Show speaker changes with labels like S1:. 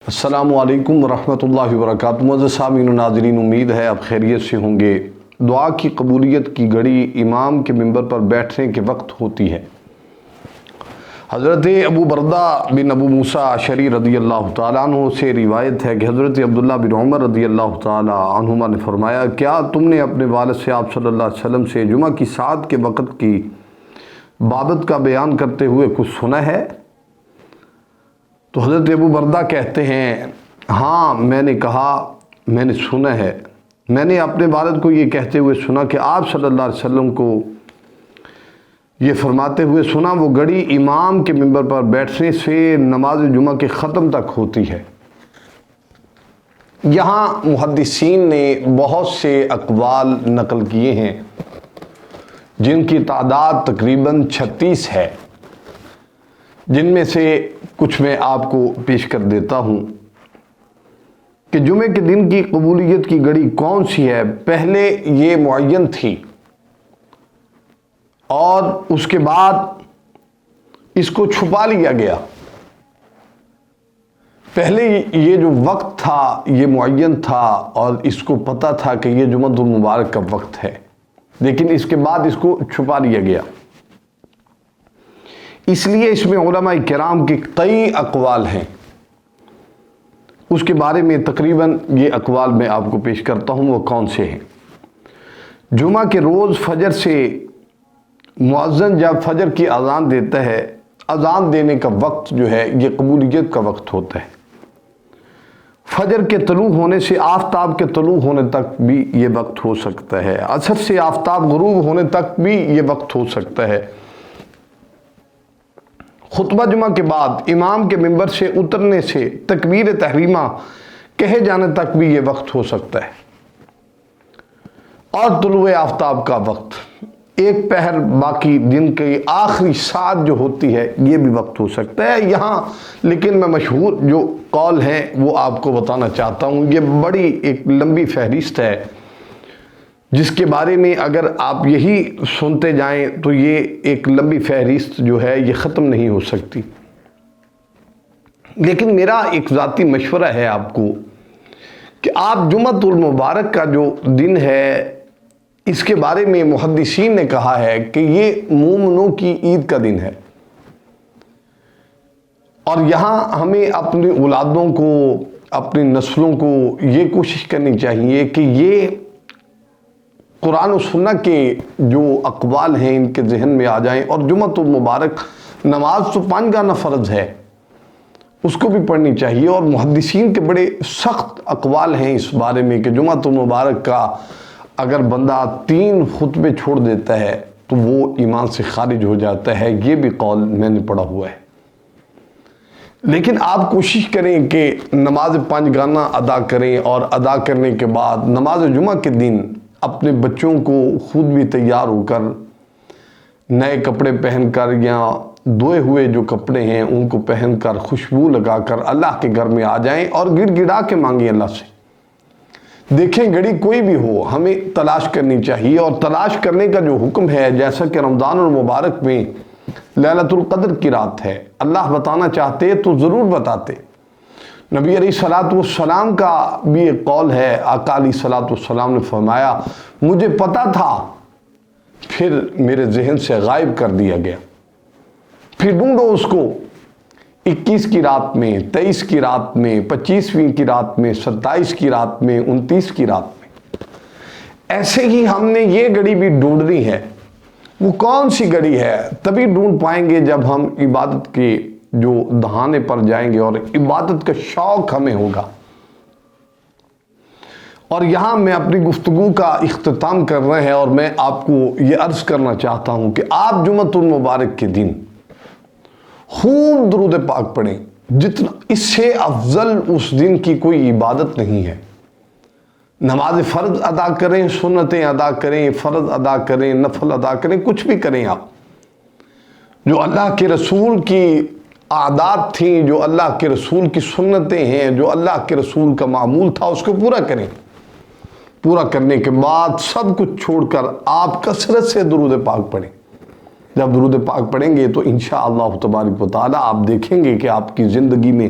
S1: السلام علیکم ورحمۃ اللہ وبرکاتہ۔ معزز سامعین و ناظرین، امید ہے آپ خیریت سے ہوں گے۔ دعا کی قبولیت کی گھڑی امام کے منبر پر بیٹھنے کے وقت ہوتی ہے۔ حضرت ابو بردہ بن ابو موسیٰ اشعری رضی اللہ تعالیٰ عنہ سے روایت ہے کہ حضرت عبداللہ بن عمر رضی اللہ تعالیٰ عنہما نے فرمایا، کیا تم نے اپنے والد سے آپ صلی اللہ علیہ وسلم سے جمعہ کی ساعت کے وقت کی بابت کا بیان کرتے ہوئے کچھ سنا ہے؟ تو حضرت ابو بردہ کہتے ہیں، ہاں میں نے کہا میں نے سنا ہے۔ میں نے اپنے والد کو یہ کہتے ہوئے سنا کہ آپ صلی اللہ علیہ وسلم کو یہ فرماتے ہوئے سنا، وہ گھڑی امام کے منبر پر بیٹھنے سے نماز جمعہ کے ختم تک ہوتی ہے۔ یہاں محدثین نے بہت سے اقوال نقل کیے ہیں جن کی تعداد تقریباً 36 ہے، جن میں سے کچھ میں آپ کو پیش کر دیتا ہوں کہ جمعے کے دن کی قبولیت کی گھڑی کون سی ہے۔ پہلے یہ معین تھی اور اس کے بعد اس کو چھپا لیا گیا۔ پہلے یہ جو وقت تھا یہ معین تھا اور اس کو پتہ تھا کہ یہ جمعہ المبارک کا وقت ہے، لیکن اس کے بعد اس کو چھپا لیا گیا۔ اس لیے اس میں علماء کرام کے کئی اقوال ہیں۔ اس کے بارے میں تقریباً یہ اقوال میں آپ کو پیش کرتا ہوں، وہ کون سے ہیں۔ جمعہ کے روز فجر سے مؤذن جب فجر کی اذان دیتا ہے، اذان دینے کا وقت جو ہے یہ قبولیت کا وقت ہوتا ہے۔ فجر کے طلوع ہونے سے آفتاب کے طلوع ہونے تک بھی یہ وقت ہو سکتا ہے۔ عصر سے آفتاب غروب ہونے تک بھی یہ وقت ہو سکتا ہے۔ خطبہ جمعہ کے بعد امام کے منبر سے اترنے سے تکبیر تحریمہ کہے جانے تک بھی یہ وقت ہو سکتا ہے۔ اور طلوع آفتاب کا وقت، ایک پہر باقی دن کی آخری ساعت جو ہوتی ہے یہ بھی وقت ہو سکتا ہے۔ یہاں لیکن میں مشہور جو قول ہیں وہ آپ کو بتانا چاہتا ہوں۔ یہ بڑی ایک لمبی فہرست ہے جس کے بارے میں اگر آپ یہی سنتے جائیں تو یہ ایک لمبی فہرست جو ہے یہ ختم نہیں ہو سکتی۔ لیکن میرا ایک ذاتی مشورہ ہے آپ کو کہ آپ جمعہ المبارک کا جو دن ہے اس کے بارے میں محدثین نے کہا ہے کہ یہ مومنوں کی عید کا دن ہے، اور یہاں ہمیں اپنی اولادوں کو، اپنی نسلوں کو یہ کوشش کرنی چاہیے کہ یہ قرآن و سنت کے جو اقوال ہیں ان کے ذہن میں آ جائیں، اور جمعہ المبارک نماز تو 5 گانا فرض ہے اس کو بھی پڑھنی چاہیے۔ اور محدثین کے بڑے سخت اقوال ہیں اس بارے میں کہ جمعہ المبارک کا اگر بندہ 3 خطبے چھوڑ دیتا ہے تو وہ ایمان سے خارج ہو جاتا ہے۔ یہ بھی قول میں نے پڑھا ہوا ہے۔ لیکن آپ کوشش کریں کہ نماز 5 گانا ادا کریں، اور ادا کرنے کے بعد نماز جمعہ کے دن اپنے بچوں کو خود بھی تیار ہو کر نئے کپڑے پہن کر یا دھوئے ہوئے جو کپڑے ہیں ان کو پہن کر خوشبو لگا کر اللہ کے گھر میں آ جائیں اور گڑ گڑا کے مانگیں اللہ سے۔ دیکھیں گھڑی کوئی بھی ہو ہمیں تلاش کرنی چاہیے، اور تلاش کرنے کا جو حکم ہے جیسا کہ رمضان المبارک میں لیلۃ القدر کی رات ہے، اللہ بتانا چاہتے تو ضرور بتاتے۔ نبی علیہ الصلوۃ والسلام کا بھی ایک قول ہے، آقا علیہ الصلوۃ والسلام نے فرمایا، مجھے پتا تھا پھر میرے ذہن سے غائب کر دیا گیا، پھر ڈھونڈو اس کو 21 کی رات میں، 23 کی رات میں، 25ویں کی رات میں، 27 کی رات میں، 29 کی رات میں۔ ایسے ہی ہم نے یہ گھڑی بھی ڈھونڈنی ہے۔ وہ کون سی گھڑی ہے تبھی ڈھونڈ پائیں گے جب ہم عبادت کے جو دہانے پر جائیں گے اور عبادت کا شوق ہمیں ہوگا۔ اور یہاں میں اپنی گفتگو کا اختتام کر رہے ہیں، اور میں آپ کو یہ عرض کرنا چاہتا ہوں کہ آپ جمعہ المبارک کے دن خوب درود پاک پڑھیں، جتنا اس سے افضل اس دن کی کوئی عبادت نہیں ہے۔ نماز فرض ادا کریں، سنتیں ادا کریں، فرض ادا کریں، نفل ادا کریں، کچھ بھی کریں آپ، جو اللہ کے رسول کی عادات تھیں، جو اللہ کے رسول کی سنتیں ہیں، جو اللہ کے رسول کا معمول تھا، اس کو پورا کریں۔ پورا کرنے کے بعد سب کچھ چھوڑ کر آپ کثرت سے درود پاک پڑھیں۔ جب درود پاک پڑھیں گے تو انشاءاللہ تبارک و تعالی آپ دیکھیں گے کہ آپ کی زندگی میں